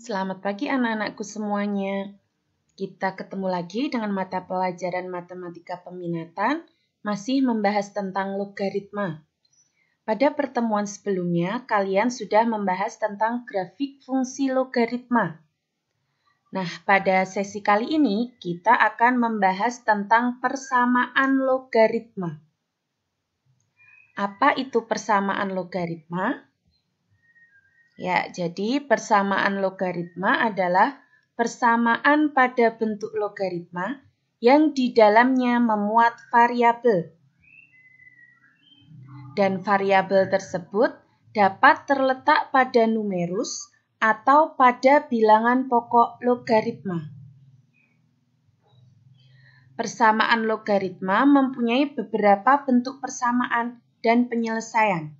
Selamat pagi anak-anakku semuanya. Kita ketemu lagi dengan mata pelajaran matematika peminatan, masih membahas tentang logaritma. Pada pertemuan sebelumnya, kalian sudah membahas tentang grafik fungsi logaritma. Nah, pada sesi kali ini kita akan membahas tentang persamaan logaritma. Apa itu persamaan logaritma? Ya, jadi persamaan logaritma adalah persamaan pada bentuk logaritma yang di dalamnya memuat variabel. Dan variabel tersebut dapat terletak pada numerus atau pada bilangan pokok logaritma. Persamaan logaritma mempunyai beberapa bentuk persamaan dan penyelesaian.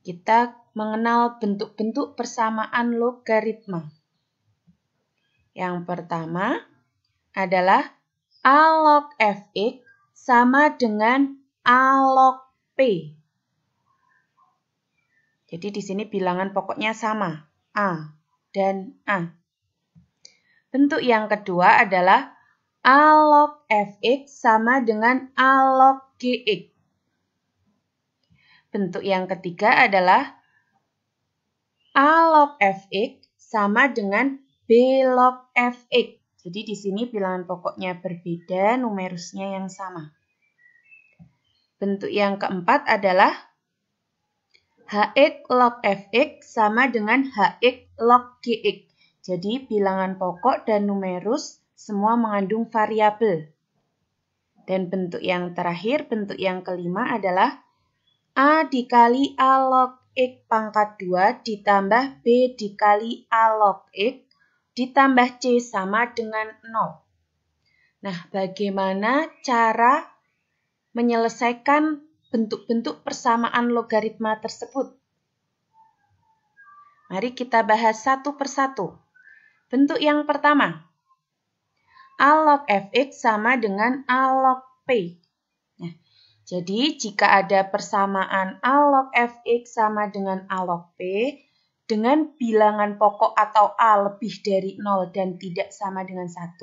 Kita mengenal bentuk-bentuk persamaan logaritma. Yang pertama adalah A log fx sama dengan A log p. Jadi di sini bilangan pokoknya sama, A dan A. Bentuk yang kedua adalah A log fx sama dengan A log gx. Bentuk yang ketiga adalah A log fx sama dengan B log fx. Jadi di sini bilangan pokoknya berbeda, numerusnya yang sama. Bentuk yang keempat adalah Hx log fx sama dengan Hx log gx. Jadi bilangan pokok dan numerus semua mengandung variabel. Dan bentuk yang terakhir, bentuk yang kelima adalah A dikali A log x pangkat 2 ditambah B dikali A log x ditambah C sama dengan 0. Nah, bagaimana cara menyelesaikan bentuk-bentuk persamaan logaritma tersebut? Mari kita bahas satu persatu. Bentuk yang pertama, A log fx sama dengan A log p. Nah, jadi jika ada persamaan A log fx sama dengan A log p, dengan bilangan pokok atau A lebih dari 0 dan tidak sama dengan 1,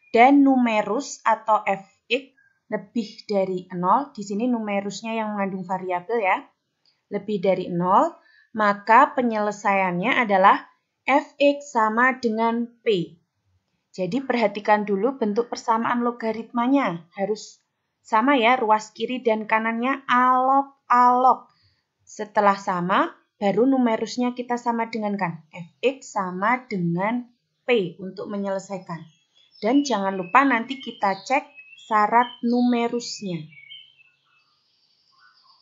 dan numerus atau fx lebih dari 0, di sini numerusnya yang mengandung variabel ya, lebih dari 0, maka penyelesaiannya adalah fx sama dengan p. Jadi perhatikan dulu bentuk persamaan logaritmanya, harus sama ya, ruas kiri dan kanannya A log. Setelah sama, baru numerusnya kita sama dengankan. Fx sama dengan P untuk menyelesaikan. Dan jangan lupa nanti kita cek syarat numerusnya.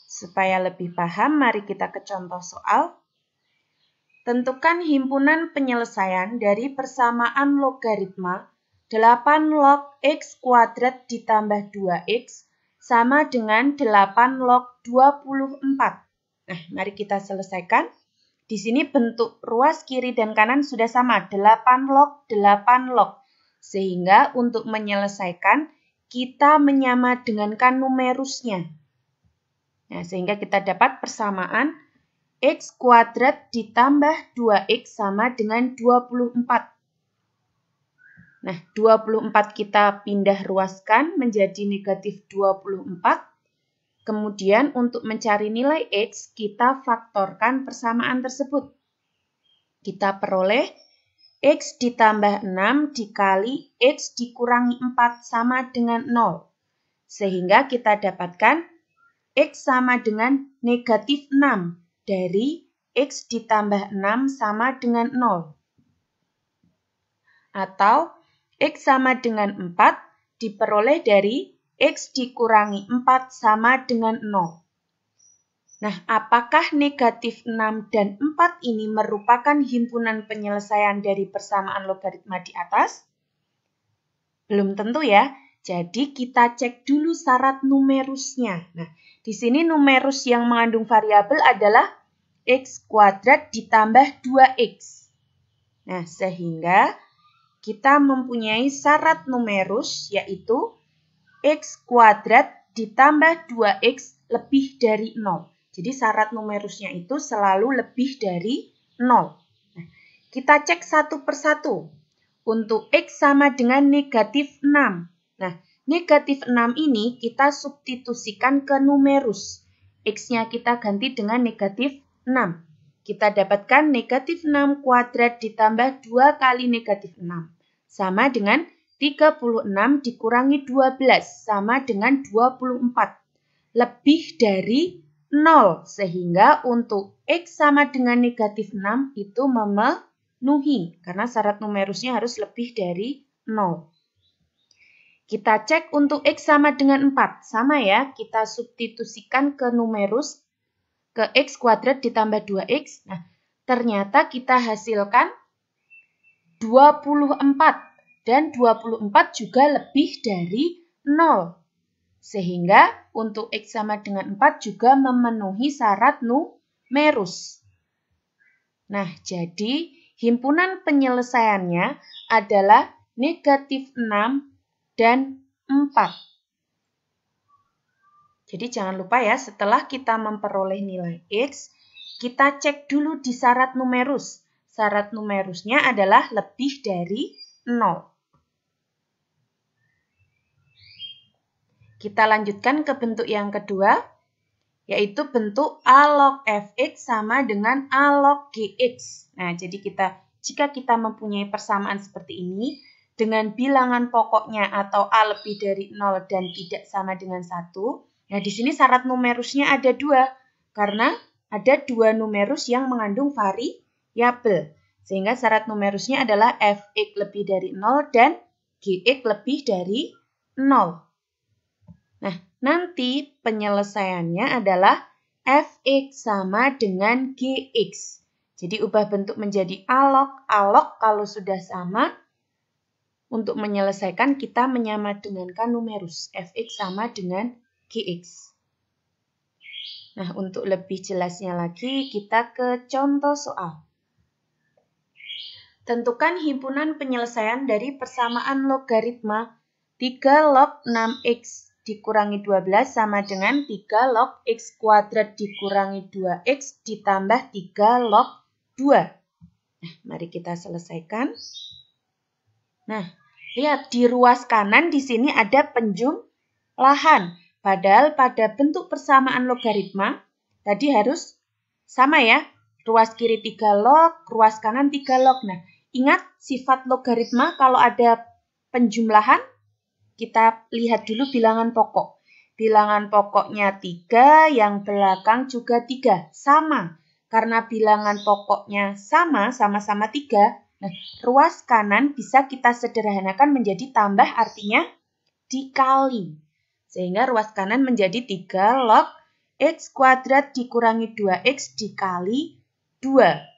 Supaya lebih paham, mari kita ke contoh soal. Tentukan himpunan penyelesaian dari persamaan logaritma 8 log x kuadrat ditambah 2x sama dengan 8 log 24. Nah, mari kita selesaikan. Di sini bentuk ruas kiri dan kanan sudah sama, 8 log. Sehingga untuk menyelesaikan, kita menyamadengankan numerusnya. Nah, sehingga kita dapat persamaan x kuadrat ditambah 2x sama dengan 24. Nah, 24 kita pindah ruaskan menjadi negatif 24. Kemudian untuk mencari nilai x, kita faktorkan persamaan tersebut. Kita peroleh x ditambah 6 dikali x dikurangi 4 sama dengan 0. Sehingga kita dapatkan x sama dengan negatif 6 dari x ditambah 6 sama dengan 0. Atau x sama dengan 4 diperoleh dari x dikurangi 4 sama dengan 0. Nah, apakah negatif 6 dan 4 ini merupakan himpunan penyelesaian dari persamaan logaritma di atas? Belum tentu ya. Jadi kita cek dulu syarat numerusnya. Nah, di sini numerus yang mengandung variabel adalah x kuadrat ditambah 2x. Nah, sehingga kita mempunyai syarat numerus yaitu x kuadrat ditambah 2x lebih dari 0. Jadi syarat numerusnya itu selalu lebih dari 0. Nah, kita cek satu persatu. Untuk X sama dengan negatif 6. Nah, negatif 6 ini kita substitusikan ke numerus. X-nya kita ganti dengan negatif 6. Kita dapatkan negatif 6 kuadrat ditambah 2 kali negatif 6. Sama dengan 36 dikurangi 12 sama dengan 24. Lebih dari 0. Sehingga untuk X sama dengan negatif 6 itu memenuhi. Karena syarat numerusnya harus lebih dari 0. Kita cek untuk X sama dengan 4. Sama ya, kita substitusikan ke numerus. Ke X kuadrat ditambah 2X. Nah, ternyata kita hasilkan 24. Dan 24 juga lebih dari 0. Sehingga untuk X sama dengan 4 juga memenuhi syarat numerus. Nah, jadi himpunan penyelesaiannya adalah negatif 6 dan 4. Jadi jangan lupa ya, setelah kita memperoleh nilai X, kita cek dulu di syarat numerus. Syarat numerusnya adalah lebih dari 0. Kita lanjutkan ke bentuk yang kedua, yaitu bentuk A log Fx sama dengan A log Gx. Nah, jadi jika kita mempunyai persamaan seperti ini, dengan bilangan pokoknya atau A lebih dari 0 dan tidak sama dengan 1, nah di sini syarat numerusnya ada 2, karena ada 2 numerus yang mengandung variabel. Sehingga syarat numerusnya adalah Fx lebih dari 0 dan Gx lebih dari 0. Nah, nanti penyelesaiannya adalah Fx sama dengan Gx. Jadi ubah bentuk menjadi A log. A log kalau sudah sama, untuk menyelesaikan kita menyamadengankan numerus. Fx sama dengan Gx. Nah, untuk lebih jelasnya lagi, kita ke contoh soal. Tentukan himpunan penyelesaian dari persamaan logaritma 3 log 6x dikurangi 12 sama dengan 3 log x kuadrat dikurangi 2x ditambah 3 log 2. Nah, mari kita selesaikan. Nah, lihat di ruas kanan di sini ada penjumlahan. Padahal pada bentuk persamaan logaritma tadi harus sama ya. Ruas kiri 3 log, ruas kanan 3 log. Nah, ingat sifat logaritma kalau ada penjumlahan, kita lihat dulu bilangan pokok. Bilangan pokoknya 3, yang belakang juga 3. Sama. Karena bilangan pokoknya sama-sama 3. Nah, ruas kanan bisa kita sederhanakan menjadi tambah, artinya dikali. Sehingga ruas kanan menjadi 3 log x kuadrat dikurangi 2x dikali 2.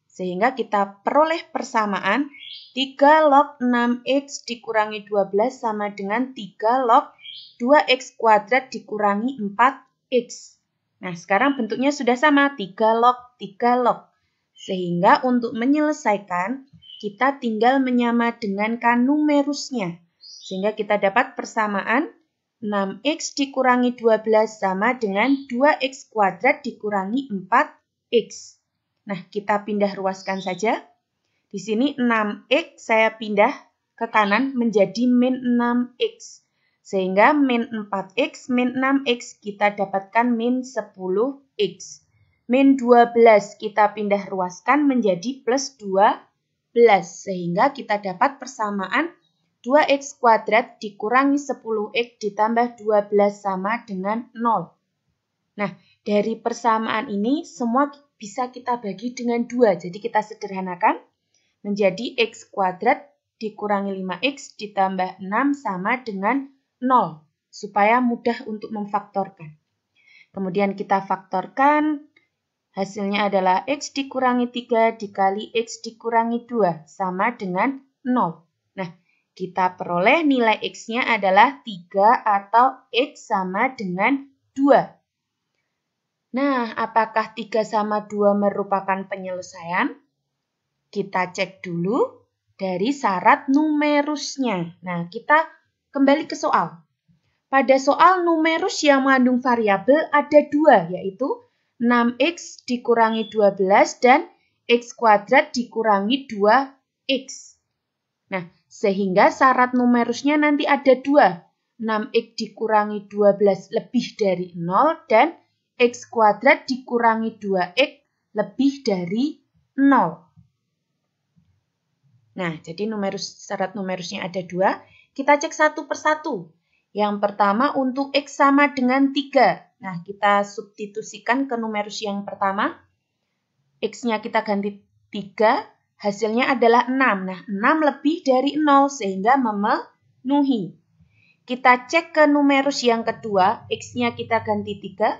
Sehingga kita peroleh persamaan 3 log 6x dikurangi 12 sama dengan 3 log 2x kuadrat dikurangi 4x. Nah, sekarang bentuknya sudah sama, 3 log, 3 log. Sehingga untuk menyelesaikan, kita tinggal menyamadengankan numerusnya. Sehingga kita dapat persamaan 6x dikurangi 12 sama dengan 2x kuadrat dikurangi 4x. Nah, kita pindah ruaskan saja. Di sini 6x saya pindah ke kanan menjadi min 6x. Sehingga min 4x, min 6x kita dapatkan min 10x. Min 12 kita pindah ruaskan menjadi plus 12. Sehingga kita dapat persamaan 2x kuadrat dikurangi 10x ditambah 12 sama dengan 0. Nah, dari persamaan ini semua bisa kita bagi dengan 2. Jadi kita sederhanakan menjadi x kuadrat dikurangi 5x ditambah 6 sama dengan 0. Supaya mudah untuk memfaktorkan. Kemudian kita faktorkan, hasilnya adalah x dikurangi 3 dikali x dikurangi 2 sama dengan 0. Nah, kita peroleh nilai x-nya adalah 3 atau x sama dengan 2. Nah, apakah 3 sama 2 merupakan penyelesaian? Kita cek dulu dari syarat numerusnya. Nah, kita kembali ke soal. Pada soal numerus yang mengandung variabel ada 2, yaitu 6x dikurangi 12 dan x kuadrat dikurangi 2x. Nah, sehingga syarat numerusnya nanti ada 2. 6x dikurangi 12 lebih dari 0 dan x kuadrat dikurangi 2x lebih dari 0. Nah, jadi syarat numerusnya ada 2. Kita cek satu persatu. Yang pertama untuk x sama dengan 3. Nah, kita substitusikan ke numerus yang pertama. X-nya kita ganti 3, hasilnya adalah 6. Nah, 6 lebih dari 0 sehingga memenuhi. Kita cek ke numerus yang kedua, X-nya kita ganti 3.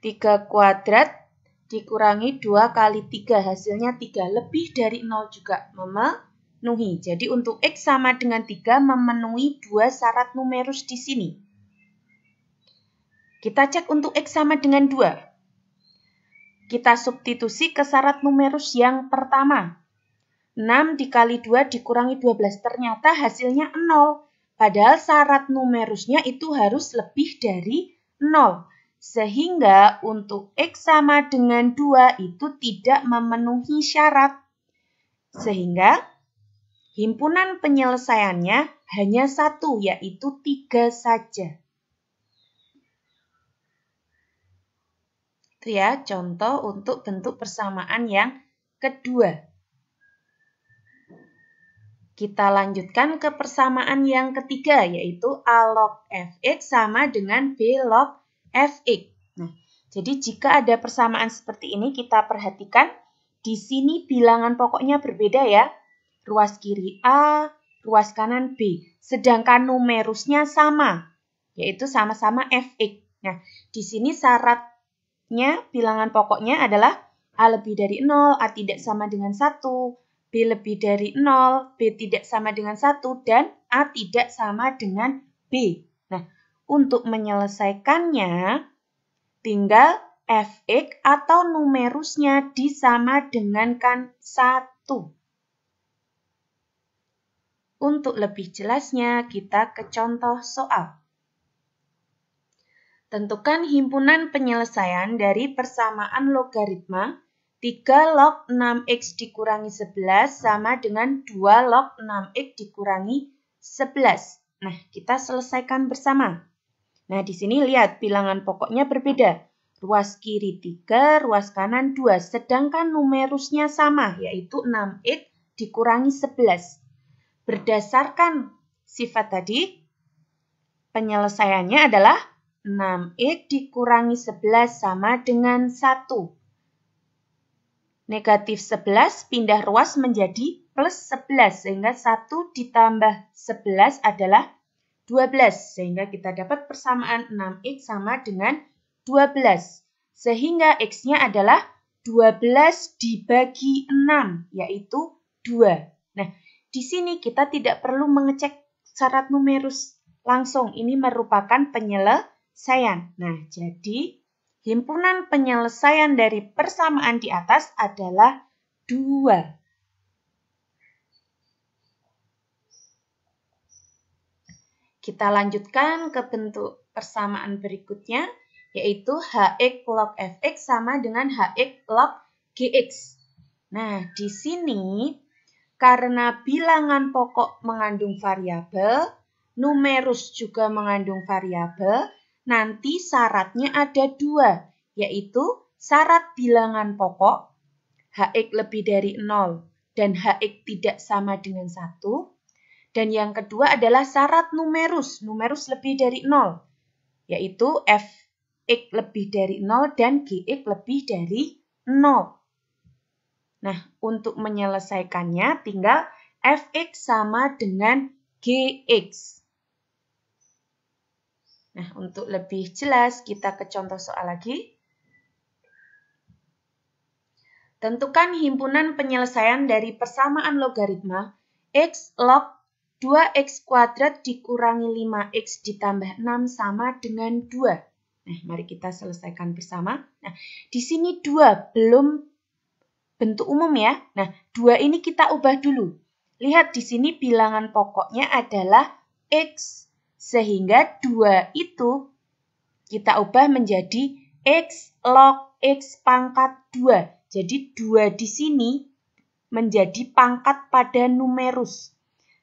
3 kuadrat dikurangi 2 kali 3, hasilnya 3. Lebih dari 0 juga memenuhi. Jadi untuk X sama dengan 3 memenuhi 2 syarat numerus di sini. Kita cek untuk X sama dengan 2. Kita substitusi ke syarat numerus yang pertama. 6 dikali 2 dikurangi 12. Ternyata hasilnya 0. Padahal syarat numerusnya itu harus lebih dari 0. Sehingga untuk X sama dengan 2 itu tidak memenuhi syarat. Sehingga himpunan penyelesaiannya hanya 1, yaitu 3 saja. Itu ya contoh untuk bentuk persamaan yang kedua. Kita lanjutkan ke persamaan yang ketiga, yaitu A log fx sama dengan B log fx. Nah, jadi jika ada persamaan seperti ini, kita perhatikan di sini bilangan pokoknya berbeda ya. Ruas kiri A, ruas kanan B. Sedangkan numerusnya sama, yaitu sama-sama fx. Nah, di sini syaratnya bilangan pokoknya adalah A lebih dari 0, A tidak sama dengan 1, B lebih dari 0, B tidak sama dengan 1, dan A tidak sama dengan B. Nah, untuk menyelesaikannya, tinggal fx atau numerusnya disama dengankan 1. Untuk lebih jelasnya, kita ke contoh soal. Tentukan himpunan penyelesaian dari persamaan logaritma 3 log 6x dikurangi 11 sama dengan 2 log 6x dikurangi 11. Nah, kita selesaikan bersama. Nah, di sini lihat bilangan pokoknya berbeda. Ruas kiri 3, ruas kanan 2. Sedangkan numerusnya sama, yaitu 6x dikurangi 11. Berdasarkan sifat tadi, penyelesaiannya adalah 6x dikurangi 11 sama dengan 1. Negatif 11 pindah ruas menjadi plus 11, sehingga 1 ditambah 11 adalah 12. Sehingga kita dapat persamaan 6x sama dengan 12. Sehingga x-nya adalah 12 dibagi 6, yaitu 2. Nah, di sini kita tidak perlu mengecek syarat numerus langsung. Ini merupakan penyelesaian. Nah, jadi himpunan penyelesaian dari persamaan di atas adalah 2. Kita lanjutkan ke bentuk persamaan berikutnya, yaitu hx log fx sama dengan hx log gx. Nah, di sini karena bilangan pokok mengandung variabel, numerus juga mengandung variabel, nanti syaratnya ada 2, yaitu syarat bilangan pokok, hx lebih dari 0 dan hx tidak sama dengan 1. Dan yang kedua adalah syarat numerus lebih dari 0, yaitu fx lebih dari 0 dan gx lebih dari 0. Nah, untuk menyelesaikannya tinggal fx sama dengan gx. Nah, untuk lebih jelas kita ke contoh soal lagi. Tentukan himpunan penyelesaian dari persamaan logaritma x log 2x kuadrat dikurangi 5x ditambah 6 sama dengan 2. Nah, mari kita selesaikan bersama. Nah, di sini 2 belum bentuk umum ya. Nah, 2 ini kita ubah dulu. Lihat di sini bilangan pokoknya adalah x. Sehingga 2 itu kita ubah menjadi X log X pangkat 2. Jadi 2 di sini menjadi pangkat pada numerus.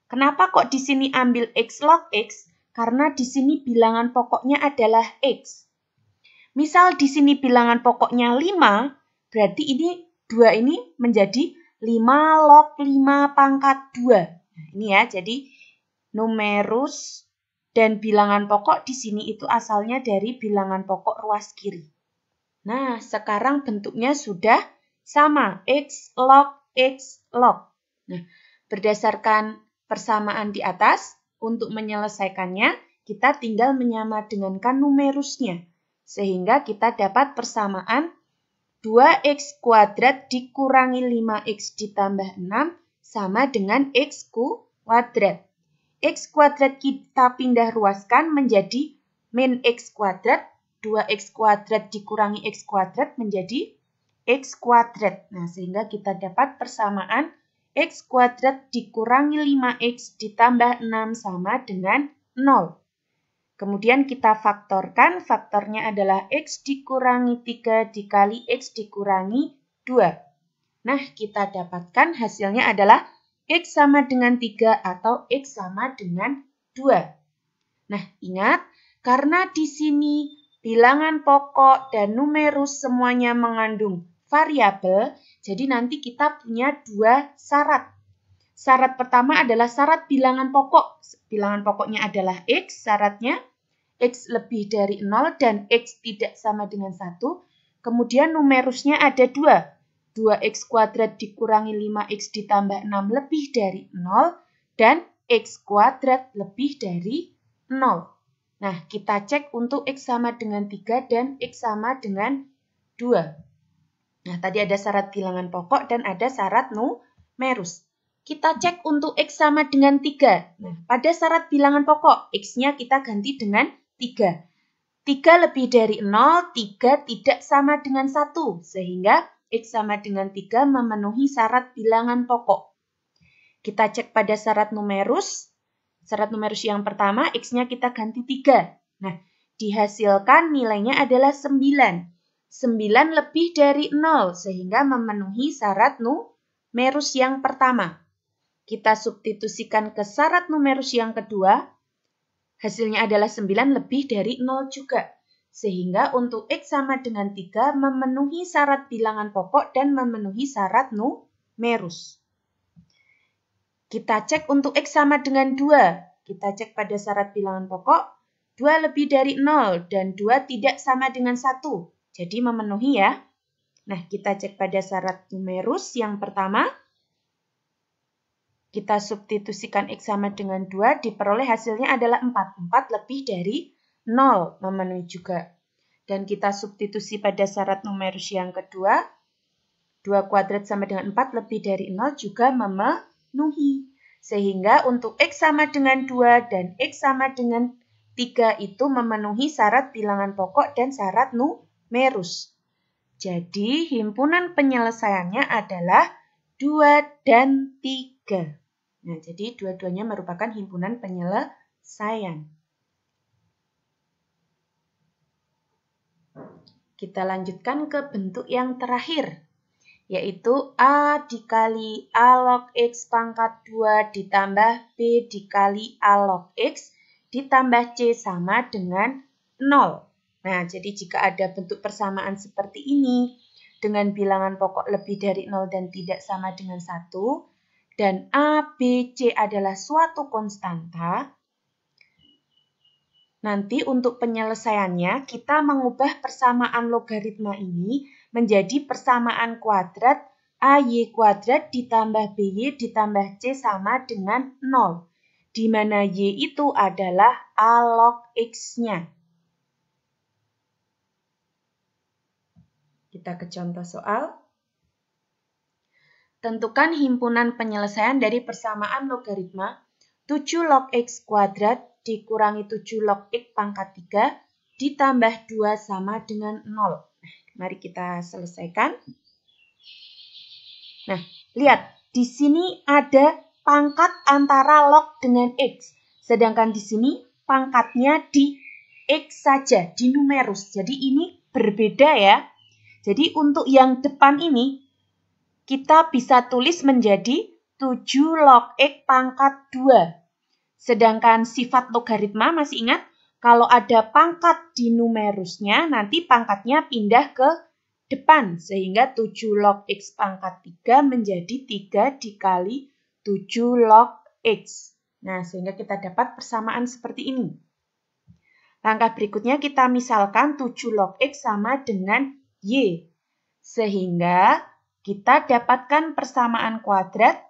Kenapa kok di sini ambil X log X? Karena di sini bilangan pokoknya adalah X. Misal di sini bilangan pokoknya 5, berarti ini 2 ini menjadi 5 log 5 pangkat 2. Nah, ini ya, jadi numerus dan bilangan pokok di sini itu asalnya dari bilangan pokok ruas kiri. Nah, sekarang bentuknya sudah sama, X log X log. Nah, berdasarkan persamaan di atas, untuk menyelesaikannya, kita tinggal menyamadengankan numerusnya. Sehingga kita dapat persamaan 2x kuadrat dikurangi 5x ditambah 6 sama dengan x kuadrat. X kuadrat kita pindah ruaskan menjadi min x kuadrat. 2x kuadrat dikurangi x kuadrat menjadi x kuadrat. Nah, sehingga kita dapat persamaan x kuadrat dikurangi 5x ditambah 6 sama dengan 0. Kemudian kita faktorkan, faktornya adalah x dikurangi 3 dikali x dikurangi 2. Nah, kita dapatkan hasilnya adalah x sama dengan 3 atau x sama dengan 2. Nah, ingat, karena di sini bilangan pokok dan numerus semuanya mengandung variabel, jadi nanti kita punya 2 syarat. Syarat pertama adalah syarat bilangan pokok. Bilangan pokoknya adalah x, syaratnya x lebih dari 0 dan x tidak sama dengan 1. Kemudian numerusnya ada 2. 2x kuadrat dikurangi 5x ditambah 6 lebih dari 0 dan x kuadrat lebih dari 0. Nah, kita cek untuk x sama dengan 3 dan x sama dengan 2. Nah, tadi ada syarat bilangan pokok dan ada syarat numerus. Kita cek untuk x sama dengan 3. Nah, pada syarat bilangan pokok, x-nya kita ganti dengan 3. 3 lebih dari 0, 3 tidak sama dengan 1. Sehingga x sama dengan 3 memenuhi syarat bilangan pokok. Kita cek pada syarat numerus. Syarat numerus yang pertama, x-nya kita ganti 3. Nah, dihasilkan nilainya adalah 9. 9 lebih dari 0, sehingga memenuhi syarat numerus yang pertama. Kita substitusikan ke syarat numerus yang kedua, hasilnya adalah 9 lebih dari 0 juga. Sehingga untuk x sama dengan 3 memenuhi syarat bilangan pokok dan memenuhi syarat numerus. Kita cek untuk x sama dengan 2. Kita cek pada syarat bilangan pokok, 2 lebih dari 0 dan 2 tidak sama dengan 1. Jadi memenuhi ya. Nah, kita cek pada syarat numerus yang pertama. Kita substitusikan x sama dengan 2, diperoleh hasilnya adalah 4. 4 lebih dari 0, memenuhi juga. Dan kita substitusi pada syarat numerus yang kedua, 2 kuadrat sama dengan 4 lebih dari 0 juga memenuhi. Sehingga untuk x sama dengan 2 dan x sama dengan 3 itu memenuhi syarat bilangan pokok dan syarat numerus. Jadi himpunan penyelesaiannya adalah 2 dan 3. Nah, jadi dua-duanya merupakan himpunan penyelesaian. Kita lanjutkan ke bentuk yang terakhir, yaitu A dikali A log X pangkat 2 ditambah B dikali A log X ditambah C sama dengan 0. Nah, jadi jika ada bentuk persamaan seperti ini, dengan bilangan pokok lebih dari 0 dan tidak sama dengan 1, dan A, B, C adalah suatu konstanta, nanti untuk penyelesaiannya kita mengubah persamaan logaritma ini menjadi persamaan kuadrat AY kuadrat ditambah BY ditambah C sama dengan 0. Di mana Y itu adalah A log X-nya. Kita ke contoh soal. Tentukan himpunan penyelesaian dari persamaan logaritma 7 log X kuadrat dikurangi 7 log X pangkat 3 ditambah 2 sama dengan 0. Mari kita selesaikan. Nah, lihat. Di sini ada pangkat antara log dengan X. Sedangkan di sini pangkatnya di X saja, di numerus. Jadi ini berbeda ya. Jadi untuk yang depan ini, kita bisa tulis menjadi 7 log X pangkat 2. Sedangkan sifat logaritma, masih ingat? Kalau ada pangkat di numerusnya, nanti pangkatnya pindah ke depan. Sehingga 7 log X pangkat 3 menjadi 3 dikali 7 log X. Nah, sehingga kita dapat persamaan seperti ini. Langkah berikutnya kita misalkan 7 log X sama dengan Y. Sehingga kita dapatkan persamaan kuadrat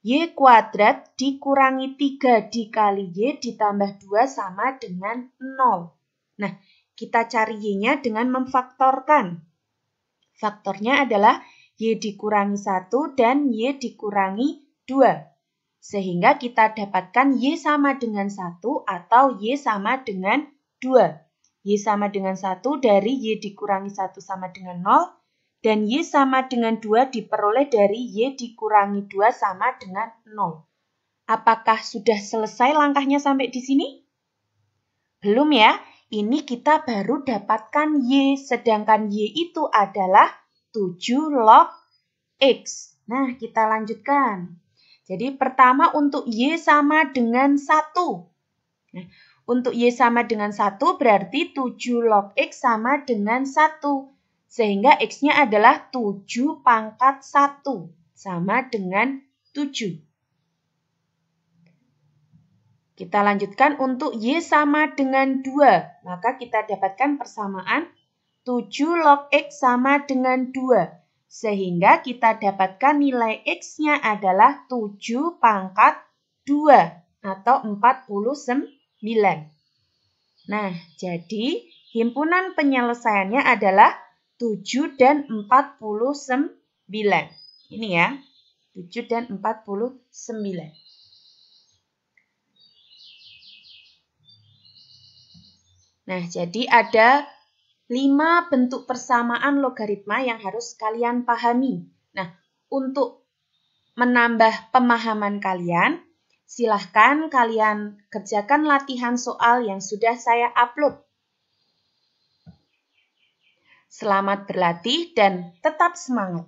Y kuadrat dikurangi 3 dikali Y ditambah 2 sama dengan 0. Nah, kita cari Y-nya dengan memfaktorkan. Faktornya adalah Y dikurangi 1 dan Y dikurangi 2. Sehingga kita dapatkan Y sama dengan 1 atau Y sama dengan 2. Y sama dengan 1 dari Y dikurangi 1 sama dengan 0. Dan Y sama dengan 2 diperoleh dari Y dikurangi 2 sama dengan 0. Apakah sudah selesai langkahnya sampai di sini? Belum ya, ini kita baru dapatkan Y, sedangkan Y itu adalah 7 log X. Nah, kita lanjutkan. Jadi pertama untuk Y sama dengan 1. Nah, untuk Y sama dengan 1 berarti 7 log X sama dengan 1. Sehingga X-nya adalah 7 pangkat 1 sama dengan 7. Kita lanjutkan untuk Y sama dengan 2. Maka kita dapatkan persamaan 7 log X sama dengan 2. Sehingga kita dapatkan nilai X-nya adalah 7 pangkat 2 atau 49. Nah, jadi himpunan penyelesaiannya adalah 7 dan 49. Ini ya, 7 dan 49. Nah, jadi ada 5 bentuk persamaan logaritma yang harus kalian pahami. Nah, untuk menambah pemahaman kalian, silahkan kalian kerjakan latihan soal yang sudah saya upload. Selamat berlatih dan tetap semangat!